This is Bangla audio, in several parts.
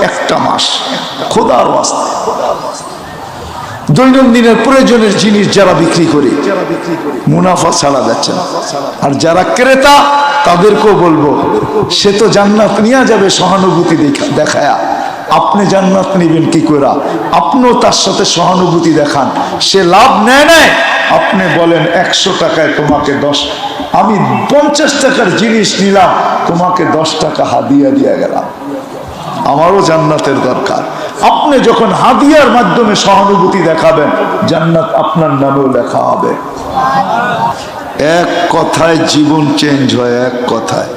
একটা মাস খোদার ওয়াস্তে। দৈনন্দিনের প্রয়োজনের জিনিস যারা বিক্রি করে মুনাফা ছাড়া যাচ্ছে না। আর যারা ক্রেতা তাদেরকেও বলবো, সে তো জান্নাত নিয়ে যাবে সহানুভূতি দেখায়া, আপনি জান্নাত নেবেন কি করে? আপনিও তার সাথে সহানুভূতি দেখান। সে লাভ নেয়, আপনি বলেন 100 টাকায় তোমাকে 10, আমি 50 টাকার জিনিস নিলাম, তোমাকে 10 টাকা হাদিয়া দিয়ে গেলাম, আমারও জান্নাতের দরকার। আপনি যখন হাদিয়ার মাধ্যমে সহানুভূতি দেখাবেন, জান্নাত আপনার নামেও লেখা হবে। এক কথায় জীবন চেঞ্জ হয়, এক কথায়।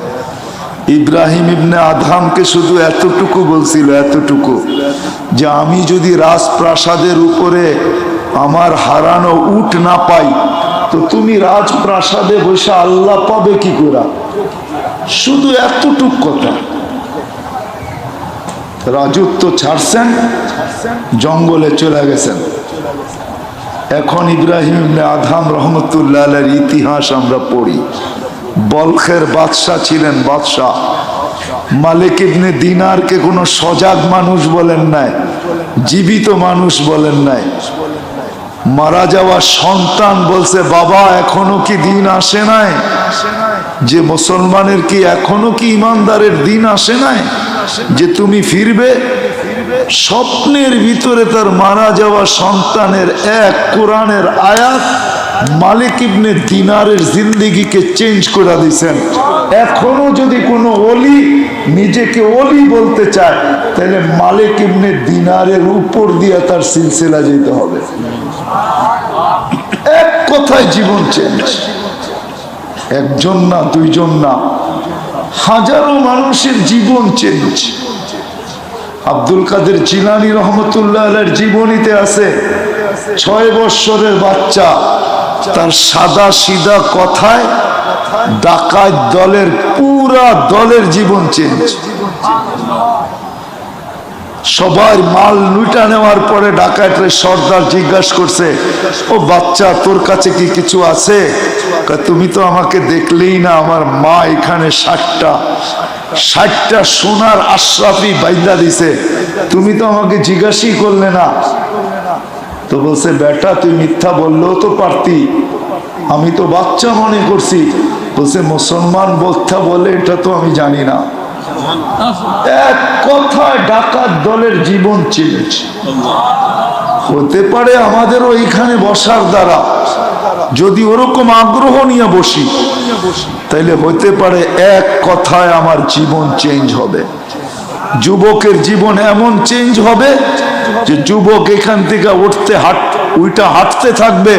ইব্রাহিম ইবনে আদহামকে শুধু এতটুকু বলছিল, এতটুকু, যে আমি যদি রাজপ্রাসাদের উপরে আমার হারানো উট না পাই, তো তুমি রাজপ্রাসাদে বসে আল্লাহ পাবে কি করে? শুধু এতটুক কথা। রাজত্ব ছাড়ছেন, জঙ্গলে চলে গেছেন। এখন ইব্রাহিম ইবনে আদহাম রহমতুল্লাহ আলাইহির ইতিহাস আমরা পড়ি। বলখের বাদশাহ ছিলেন, বাদশাহ। মালিক ইবনে দিনারকে কোনো সজাগ মানুষ বলেন নাই, জীবিত মানুষ বলেন নাই। মারা যাওয়া সন্তান বলছে, বাবা এখনো কি দিন আসে নাই? যে মুসলমানের কি এখনো কি ইমানদারের দিন আসে নাই যে তুমি ফিরবে? স্বপ্নের ভিতরে তার মারা যাওয়া সন্তানের এক কোরআনের আয়াত মালিক ইবনে দিনারের জিন্দেগিকে চেঞ্জ করে দিয়েছেন। এখনো যদি কোনো ওলি নিজেকে ওলি বলতে চায়, তাহলে মালিক ইবনে দিনারের উপর দিয়ে তার সিলসিলা যেতে হবে। এক কথায় জীবন চেঞ্জ। একজন না, দুইজন না, হাজারো মানুষের জীবন চেঞ্জ। আব্দুল কাদের জিলানী রহমতুল্লাহ আলাইহির জীবনীতে আছে, 6 বৎসরের বাচ্চা, তার সাদা সিধা কথায় ডাকাত দলের পুরা দলের জীবন চেঞ্জ। সবাই মাল লুটা নেওয়ার পরে ডাকাতের সর্দার জিজ্ঞাসা করছে, ও বাচ্চা তোর কাছে কি কিছু আছে? তুমি তো আমাকে দেখলেই না, আমার মা এখানে 60টা সোনার আশরাফি বাইদা দিছে, তুমি তো আমাকে জিজ্ঞাসাই করলে না। তো বলছে, বেটা তুই মিথ্যা বললেও তো পারতি, আমি তো বাচ্চা মনে করছি। বলছে, মুসলমান মিথ্যা বলে এটা তো আমি জানি না। এক কথায় ডাকাত দলের জীবন চেঞ্জ। হতে পারে আমাদেরও এইখানে বসার দ্বারা যদি ওরকম আগ্রহ নিয়ে বসি, তাইলে হতে পারে এক কথায় আমার জীবন চেঞ্জ হবে। যুবকের জীবন এমন চেঞ্জ হবে যে যুবক এখান থেকে উইটা হাঁটতে থাকবে,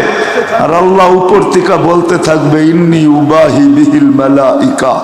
আর আল্লাহ উপর থেকে বলতে থাকবে, ইন্নী উবাহি বিহিল মালাইকা।